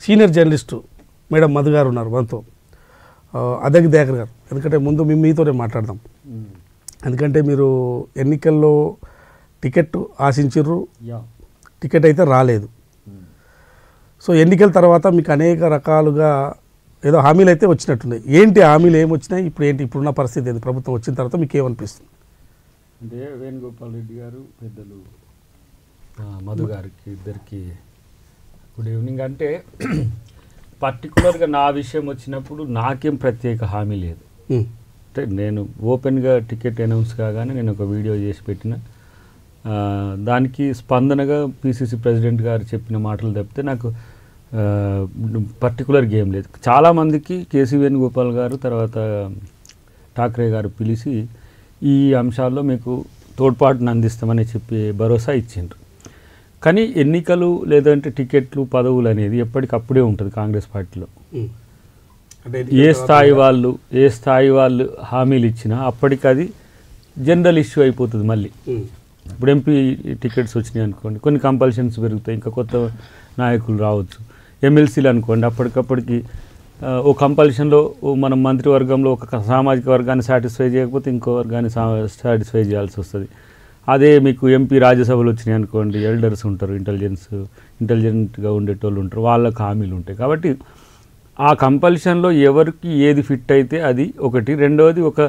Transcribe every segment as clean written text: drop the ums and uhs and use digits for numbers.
Senior journalist madam Madhu గారు ఉన్నారు మనతో, అదగి దయాకర్ గారు. ఎందుకంటే ముందు మీతోనే మాట్లాడదాం, ఎందుకంటే మీరు ఎన్నికల్లో టికెట్ ఆశించారు, టికెట్ అయితే రాలేదు. సో ఎన్నికల తర్వాత మీకు అనేక రకాలుగా ఏదో హామీలు అయితే వచ్చినట్టున్నాయి. ఏంటి హామీలు ఏమి వచ్చినాయి, ఇప్పుడు ఏంటి ఇప్పుడున్న పరిస్థితి ఏంటి, ప్రభుత్వం వచ్చిన తర్వాత మీకు ఏమనిపిస్తుంది? అంటే వేణుగోపాల్ రెడ్డి గారు, పెద్దలు మధు గారికి ఇద్దరికి గుడ్ ఈవినింగ్. అంటే పర్టికులర్గా నా విషయం వచ్చినప్పుడు నాకేం ప్రత్యేక హామీ లేదు. అంటే నేను ఓపెన్గా టికెట్ అనౌన్స్ కాగానే నేను ఒక వీడియో చేసి పెట్టిన, దానికి స్పందనగా పిసిసి ప్రెసిడెంట్ గారు చెప్పిన మాటలు తప్పితే నాకు పర్టికులర్గా ఏం లేదు. చాలామందికి కేసీ వేణుగోపాల్ గారు తర్వాత ఠాక్రే గారు పిలిచి ఈ అంశాల్లో మీకు తోడ్పాటును అందిస్తామని చెప్పి భరోసా ఇచ్చిండ్రు. కానీ ఎన్నికలు లేదంటే టికెట్లు పదవులు అనేది ఎప్పటికప్పుడే ఉంటుంది కాంగ్రెస్ పార్టీలో. ఏ స్థాయి వాళ్ళు హామీలు ఇచ్చినా అప్పటికి అది జనరల్ ఇష్యూ అయిపోతుంది. మళ్ళీ ఇప్పుడు ఎంపీ టికెట్స్ వచ్చినాయి అనుకోండి, కొన్ని కంపల్షన్స్ పెరుగుతాయి, ఇంకా కొత్త నాయకులు రావచ్చు. ఎమ్మెల్సీలు అనుకోండి, అప్పటికప్పటికి ఓ కంపల్షన్లో మనం మంత్రివర్గంలో ఒక సామాజిక వర్గాన్ని సాటిస్ఫై చేయకపోతే ఇంకో వర్గాన్ని సాటిస్ఫై చేయాల్సి వస్తుంది. అదే మీకు ఎంపీ రాజ్యసభలు వచ్చినాయి అనుకోండి, ఎల్డర్స్ ఉంటారు, ఇంటెలిజెంట్గా ఉండేటోళ్ళు ఉంటారు, వాళ్ళకి హామీలు ఉంటాయి. కాబట్టి ఆ కంపల్షన్లో ఎవరికి ఏది ఫిట్ అయితే అది ఒకటి. రెండవది ఒక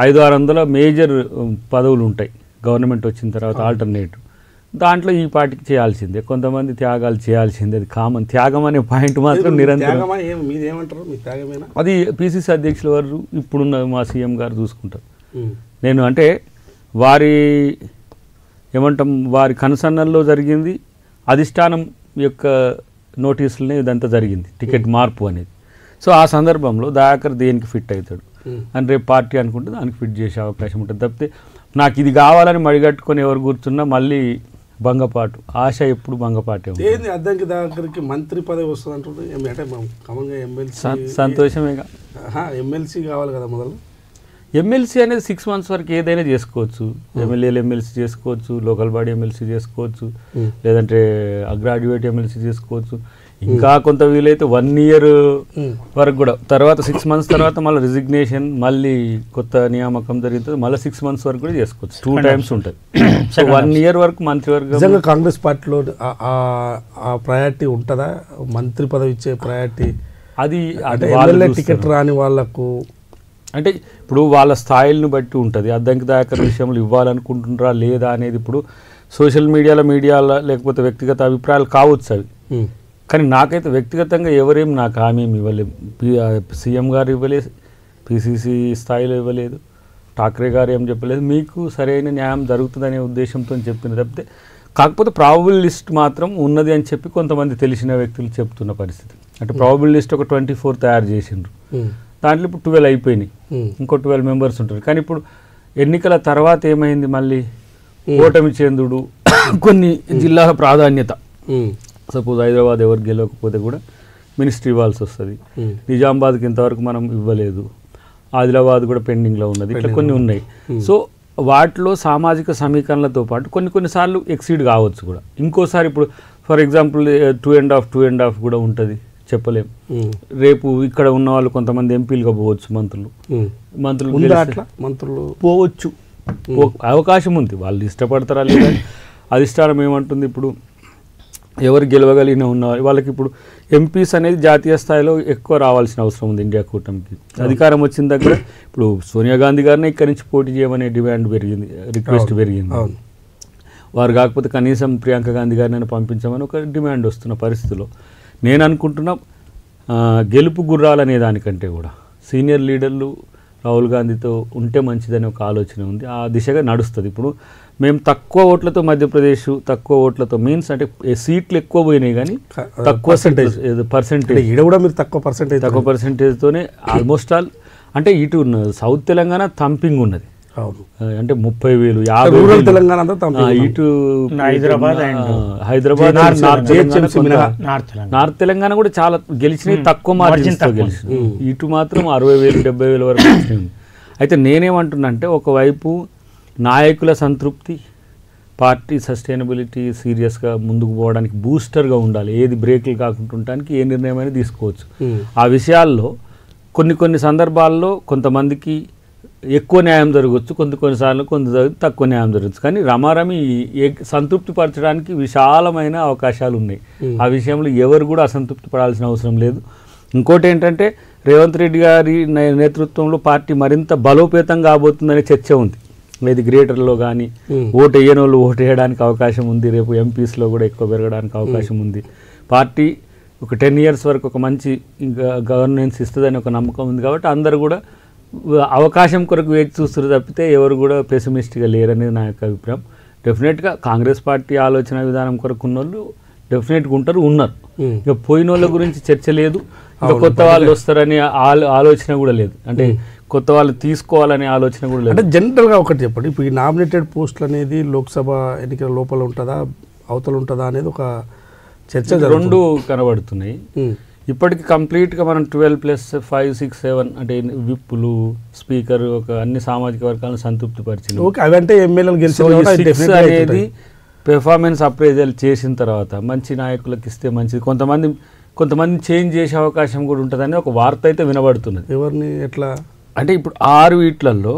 500-600 మేజర్ పదవులు ఉంటాయి గవర్నమెంట్ వచ్చిన తర్వాత ఆల్టర్నేటివ్. దాంట్లో ఈ పార్టీకి చేయాల్సిందే, కొంతమంది త్యాగాలు చేయాల్సిందే, అది కామన్. త్యాగం అనే పాయింట్ మాత్రం నిరంతరం. అది పిసిసి అధ్యక్షుల వారు ఇప్పుడున్న మా సీఎం గారు చూసుకుంటారు. నేను అంటే వారి కన్సర్నల్లో జరిగింది, అధిష్టానం యొక్క నోటీసులనే ఇదంతా జరిగింది, టికెట్ మార్పు అనేది. సో ఆ సందర్భంలో దయాకర్ దేనికి ఫిట్ అవుతాడు అని రేపు పార్టీ అనుకుంటే దానికి ఫిట్ చేసే అవకాశం ఉంటుంది తప్పితే నాకు ఇది కావాలని మడిగట్టుకొని ఎవరు కూర్చున్నా మళ్ళీ భంగపాటు, ఆశ ఎప్పుడు భంగపాటే ఉంటుంది. అద్దంకి దయాకర్కి మంత్రి పదవి వస్తుంది అంటుంది, అంటే కామన్గా ఎమ్మెల్సీ సంతోషమేగా. ఎమ్మెల్సీ కావాలి కదా మొదలు. ఎమ్మెల్సీ అనేది 6 months వరకు ఏదైనా చేసుకోవచ్చు. ఎమ్మెల్యేలు ఎమ్మెల్సీ చేసుకోవచ్చు, లోకల్ బాడీ ఎమ్మెల్సీ చేసుకోవచ్చు, లేదంటే గ్రాడ్యుయేట్ ఎమ్మెల్సీ చేసుకోవచ్చు. ఇంకా కొంత వీలైతే 1 year వరకు కూడా. తర్వాత 6 months తర్వాత మళ్ళీ రిజిగ్నేషన్, మళ్ళీ కొత్త నియామకం జరుగుతుంది, మళ్ళీ 6 months వరకు కూడా చేసుకోవచ్చు. 2 times ఉంటుంది. సో 1 year వరకు మంత్రివర్గం. కాంగ్రెస్ పార్టీలో ఆ ప్రయారిటీ ఉంటుందా, మంత్రి పదవి ఇచ్చే ప్రయారిటీ? అది టికెట్ రాని వాళ్ళకు అంటే ఇప్పుడు వాళ్ళ స్థాయిలను బట్టి ఉంటుంది. అద్దంకి దయాకర్ విషయంలో ఇవ్వాలనుకుంటున్నారా లేదా అనేది ఇప్పుడు సోషల్ మీడియాలో లేకపోతే వ్యక్తిగత అభిప్రాయాలు కావచ్చు అవి. కానీ నాకైతే వ్యక్తిగతంగా ఎవరేం నాకు హామీ ఇవ్వలేదు. సీఎం గారు ఇవ్వలేదు, పిసిసి స్థాయిలో ఇవ్వలేదు, ఠాక్రే గారు ఏం చెప్పలేదు. మీకు సరైన న్యాయం జరుగుతుందనే ఉద్దేశంతో చెప్పిన తప్పితే, కాకపోతే ప్రాబబుల్ లిస్ట్ మాత్రం ఉన్నది అని చెప్పి కొంతమంది తెలిసిన వ్యక్తులు చెప్తున్న పరిస్థితి. అంటే ప్రాబబుల్ లిస్ట్ ఒక 24 తయారు చేసిండ్రు, దాంట్లో ఇప్పుడు 12 అయిపోయినాయి, ఇంకో 12 members ఉంటారు. కానీ ఇప్పుడు ఎన్నికల తర్వాత ఏమైంది, మళ్ళీ ఓటమి చెందుడు, కొన్ని జిల్లాల ప్రాధాన్యత. సపోజ్ హైదరాబాద్ ఎవరు గెలవకపోతే కూడా మినిస్ట్రీ ఇవ్వాల్సి వస్తుంది. నిజామాబాద్కి ఇంతవరకు మనం ఇవ్వలేదు, ఆదిలాబాద్ కూడా పెండింగ్లో ఉన్నది, ఇట్లా కొన్ని ఉన్నాయి. సో వాటిలో సామాజిక సమీకరణలతో పాటు కొన్నిసార్లు ఎక్సీడ్ కావచ్చు కూడా. ఇంకోసారి ఇప్పుడు ఫర్ ఎగ్జాంపుల్ 2.5 కూడా ఉంటుంది, చెప్పలేం. రేపు ఇక్కడ ఉన్న వాళ్ళు కొంతమంది ఎంపీలుగా పోవచ్చు, మంత్రులు పోవచ్చు, అవకాశం ఉంది. వాళ్ళు ఇష్టపడతారా లేదా, అధిష్టానం ఏమంటుంది. ఇప్పుడు ఎవరు గెలవగలిగిన ఉన్న వాళ్ళకి ఇప్పుడు ఎంపీస్ అనేది జాతీయ స్థాయిలో ఎక్కువ రావాల్సిన అవసరం ఉంది ఇండియా కూటమికి. అధికారం వచ్చిన దగ్గర ఇప్పుడు సోనియా గాంధీ గారిని ఇక్కడి నుంచి పోటీ చేయమనే డిమాండ్ పెరిగింది, రిక్వెస్ట్ పెరిగింది. వారు కాకపోతే కనీసం ప్రియాంక గాంధీ గారిని పంపించమని ఒక డిమాండ్ వస్తున్న పరిస్థితిలో నేను అనుకుంటున్నా గెలుపు గుర్రాలనే దానికంటే కూడా సీనియర్ లీడర్లు రాహుల్ గాంధీతో ఉంటే మంచిదనే ఒక ఆలోచన ఉంది. ఆ దిశగా నడుస్తుంది. ఇప్పుడు మేము తక్కువ ఓట్లతో మధ్యప్రదేశ్, తక్కువ ఓట్లతో మీన్స్ అంటే సీట్లు ఎక్కువ పోయినాయి కానీ తక్కువ పర్సెంటేజ్ ఇక్కడ కూడా మీరు తక్కువ పర్సెంటేజ్తోనే ఆల్మోస్ట్ ఆల్. అంటే ఇటు సౌత్ తెలంగాణ థంపింగ్ ఉన్నది, అంటే 30,000, 50,000 తెలంగాణ, ఇటు హైదరాబాద్, నార్త్ తెలంగాణ కూడా చాలా గెలిచినాయి, తక్కువ మార్జిన్స్తో గెలిచినాయి. ఇటు మాత్రం 60,000, 70,000 వరకు వచ్చినాయి. అయితే నేనేమంటున్నా అంటే ఒకవైపు నాయకుల సంతృప్తి, పార్టీ సస్టైనబిలిటీ సీరియస్గా ముందుకు పోవడానికి బూస్టర్గా ఉండాలి, ఏది బ్రేక్లు కాకుండా ఉండడానికి ఏ నిర్ణయమైనా తీసుకోవచ్చు. ఆ విషయాల్లో కొన్ని సందర్భాల్లో కొంతమందికి ఎక్కువ న్యాయం జరగవచ్చు, కొన్నిసార్లు తక్కువ న్యాయం జరగచ్చు. కానీ రమారమి సంతృప్తి పరచడానికి విశాలమైన అవకాశాలు ఉన్నాయి. ఆ విషయంలో ఎవరు కూడా అసంతృప్తి పడాల్సిన అవసరం లేదు. ఇంకోటి ఏంటంటే రేవంత్ రెడ్డి గారి నేతృత్వంలో పార్టీ మరింత బలోపేతం కాబోతుందనే చర్చ ఉంది. ఇది గ్రేటర్లో కానీ ఓటు వేయని వాళ్ళు ఓటు వేయడానికి అవకాశం ఉంది, రేపు ఎంపీస్లో కూడా ఎక్కువ పెరగడానికి అవకాశం ఉంది. పార్టీ ఒక 10 years వరకు ఒక మంచి గవర్నెన్స్ ఇస్తుందని ఒక నమ్మకం ఉంది. కాబట్టి అందరూ కూడా అవకాశం కొరకు వేచి చూస్తారు తప్పితే ఎవరు కూడా పెసిమిస్ట్గా లేరనేది నా యొక్క అభిప్రాయం. డెఫినెట్గా కాంగ్రెస్ పార్టీ ఆలోచన విధానం కొరకు ఉన్న వాళ్ళు డెఫినెట్గా ఉన్నారు. ఇక పోయిన వాళ్ళ గురించి చర్చ లేదు, ఇంకా కొత్త వాళ్ళు వస్తారని ఆలోచన కూడా లేదు, అంటే కొత్త వాళ్ళు తీసుకోవాలనే ఆలోచన కూడా లేదు. అంటే జనరల్గా ఒకటి చెప్పండి, ఇప్పుడు ఈ నామినేటెడ్ పోస్టులు అనేది లోక్సభ ఎన్నికల లోపల ఉంటుందా అవతల ఉంటుందా అనేది ఒక చర్చ రెండు కనబడుతున్నాయి. ఇప్పటికి కంప్లీట్గా మనం 12+5, 6, 7 అంటే విప్పులు స్పీకర్ ఒక అన్ని సామాజిక వర్గాలను సంతృప్తి పరిచింది. అవంటే ఎమ్మెల్యేలు గెలిచి అనేది పెర్ఫార్మెన్స్ అప్రైజల్ చేసిన తర్వాత మంచి నాయకులకు ఇస్తే మంచిది, కొంతమంది చేంజ్ చేసే అవకాశం కూడా ఉంటుందని ఒక వార్త అయితే వినబడుతున్నది. ఎవరిని ఎట్లా అంటే ఇప్పుడు 6 వీట్లలో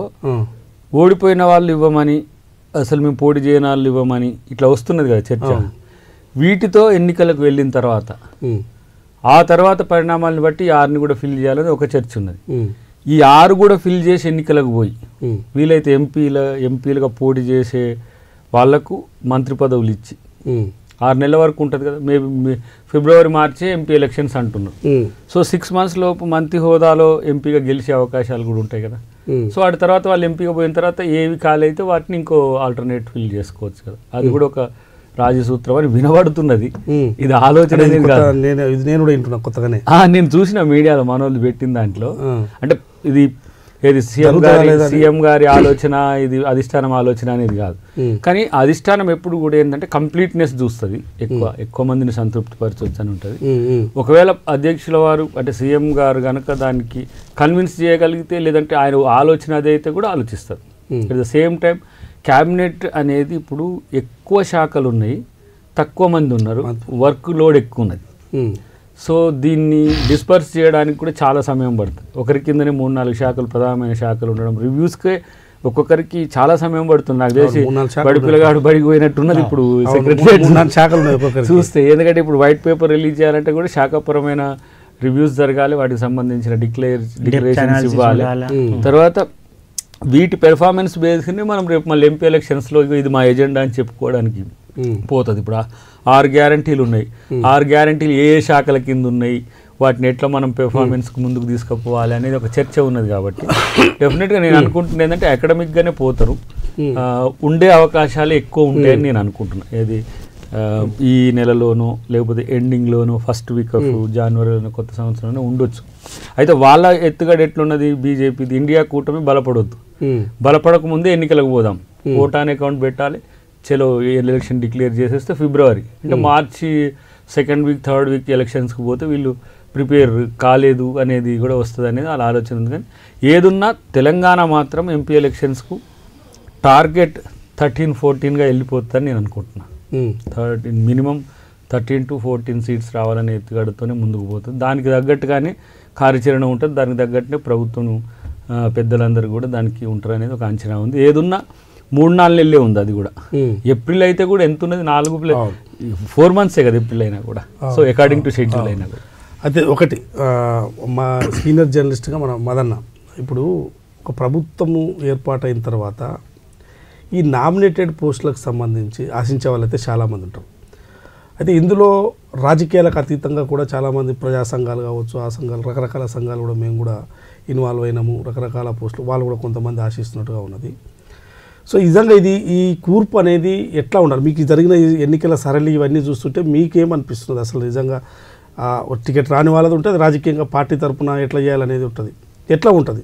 ఓడిపోయిన వాళ్ళు ఇవ్వమని, అసలు మేము పోటీ చేయని వాళ్ళు ఇవ్వమని ఇట్లా వస్తున్నది కదా చర్చ. వీటితో ఎన్నికలకు వెళ్ళిన తర్వాత ఆ తర్వాత పరిణామాలను బట్టి 6ని కూడా ఫిల్ చేయాలని ఒక చర్చ ఉన్నది. ఈ 6 కూడా ఫిల్ చేసి ఎన్నికలకు పోయి వీలైతే ఎంపీలుగా పోటీ చేసే వాళ్లకు మంత్రి పదవులు ఇచ్చి 6 నెలల వరకు ఉంటుంది కదా, మేబీ ఫిబ్రవరి మార్చే ఎంపీ ఎలక్షన్స్ అంటున్నారు. సో 6 months లోపు మంత్రి హోదాలో ఎంపీగా గెలిచే అవకాశాలు కూడా ఉంటాయి కదా. సో వాటి తర్వాత వాళ్ళు ఎంపీగా పోయిన తర్వాత ఏవి కాలైతే వాటిని ఇంకో ఆల్టర్నేట్ ఫిల్ చేసుకోవచ్చు కదా. అది కూడా ఒక రాజసూత్రం అని వినబడుతున్నది. ఇది ఆలోచన నేను చూసిన మీడియాలో మనోళ్ళు పెట్టిన దాంట్లో, అంటే ఇది ఏది సీఎం గారి ఆలోచన, ఇది అధిష్టానం ఆలోచన అనేది కాదు. కానీ అధిష్టానం ఎప్పుడు కూడా ఏంటంటే కంప్లీట్నెస్ చూస్తుంది, ఎక్కువ మందిని సంతృప్తి పరచవచ్చు అని ఉంటుంది. ఒకవేళ అధ్యక్షుల వారు అంటే సీఎం గారు కనుక దానికి కన్విన్స్ చేయగలిగితే, లేదంటే ఆయన ఆలోచన అదైతే కూడా ఆలోచిస్తారు. At the same time cabinet అనేది ఇప్పుడు ఎక్కువ శాఖలు ఉన్నాయి, తక్కువ మంది ఉన్నారు, వర్క్ లోడ్ ఎక్కువ ఉన్నది. సో దీన్ని డిస్పర్స్ చేయడానికి కూడా చాలా సమయం పడుతుంది. ఒకరి కిందనే 3-4 శాఖలు ప్రధానమైన శాఖలు ఉండడం, రివ్యూస్కే ఒక్కొక్కరికి చాలా సమయం పడుతుంది. నాకు తెలిసి బడి పిల్లగాడు బడికి పోయినట్టున్నది ఇప్పుడు సెక్రటరీ చూస్తే. ఎందుకంటే ఇప్పుడు వైట్ పేపర్ రిలీజ్ చేయాలంటే కూడా శాఖపరమైన రివ్యూస్ జరగాలి, వాటికి సంబంధించిన డిక్లరేషన్స్ ఇవ్వాలి. తర్వాత వీటి పెర్ఫార్మెన్స్ బేస్ని మనం రేపు మళ్ళీ ఎంపీ ఎలక్షన్స్లో ఇది మా ఎజెండా అని చెప్పుకోవడానికి పోతుంది. ఇప్పుడు 6 గ్యారంటీలు ఉన్నాయి, 6 గ్యారంటీలు ఏ శాఖల కింద ఉన్నాయి, వాటిని ఎట్లా మనం పెర్ఫార్మెన్స్కి ముందుకు తీసుకుపోవాలి అనేది ఒక చర్చ ఉన్నది. కాబట్టి డెఫినెట్గా నేను అనుకుంటున్నా ఏంటంటే అకాడమిక్గానే పోతారు, ఉండే అవకాశాలు ఎక్కువ ఉంటాయని నేను అనుకుంటున్నాను. ఏది ఈ నెలలోనో లేకపోతే ఎండింగ్లోనో ఫస్ట్ వీక్ ఆఫ్ జనవరిలోనో కొత్త సంవత్సరంలో ఉండొచ్చు. అయితే వాళ్ళ ఎత్తుగడ ఎట్లున్నది, బీజేపీది ఇండియా కూటమి బలపడొద్దు, బలపడక ముందే ఎన్నికలకు పోదాం, ఓటాన్ అకౌంట్ పెట్టాలి, చలో ఎలక్షన్ డిక్లేర్ చేసేస్తే ఫిబ్రవరి అంటే మార్చి 2nd week 3rd week ఎలక్షన్స్కి పోతే వీళ్ళు ప్రిపేర్ కాలేదు అనేది కూడా వస్తుంది అనేది వాళ్ళ ఆలోచన ఉంది. కానీ ఏదున్నా తెలంగాణ మాత్రం ఎంపీ ఎలక్షన్స్కు టార్గెట్ 13-14గా వెళ్ళిపోతుందని నేను అనుకుంటున్నాను. మినిమం 13 to 14 seats రావాలనే ఎత్తుగడతోనే ముందుకు పోతుంది. దానికి తగ్గట్టుగానే కార్యాచరణ ఉంటుంది, దానికి తగ్గట్టునే ప్రభుత్వం పెద్దలందరూ కూడా దానికి ఉంటారు అనేది ఒక అంచనా ఉంది. ఏదున్నా 3-4 నెలలే ఉంది, అది కూడా ఏప్రిల్ అయితే కూడా ఎంత ఉన్నది 4 months కదా ఏప్రిల్ అయినా కూడా. సో అకార్డింగ్ టు షెడ్యూల్ అయినా కూడా. అయితే ఒకటి మా సీనియర్ జర్నలిస్ట్గా మన మదన్న, ఇప్పుడు ఒక ప్రభుత్వము ఏర్పాటైన తర్వాత ఈ నామినేటెడ్ పోస్టులకు సంబంధించి ఆశించే వాళ్ళైతే చాలామంది ఉంటారు. అయితే ఇందులో రాజకీయాలకు అతీతంగా కూడా చాలామంది ప్రజా సంఘాలు కావచ్చు, ఆ సంఘాలు రకరకాల సంఘాలు కూడా మేము కూడా ఇన్వాల్వ్ అయినాము, రకరకాల పోస్టులు వాళ్ళు కూడా కొంతమంది ఆశిస్తున్నట్టుగా ఉన్నది. సో నిజంగా ఈ కూర్పు అనేది ఎట్లా ఉండాలి? మీకు జరిగిన ఎన్నికల సరళి ఇవన్నీ చూస్తుంటే మీకేమనిపిస్తుంది? అసలు నిజంగా టికెట్ రాని వాళ్ళది ఉంటుంది, రాజకీయంగా పార్టీ తరఫున ఎట్లా చేయాలనేది ఉంటుంది, ఎట్లా ఉంటుంది?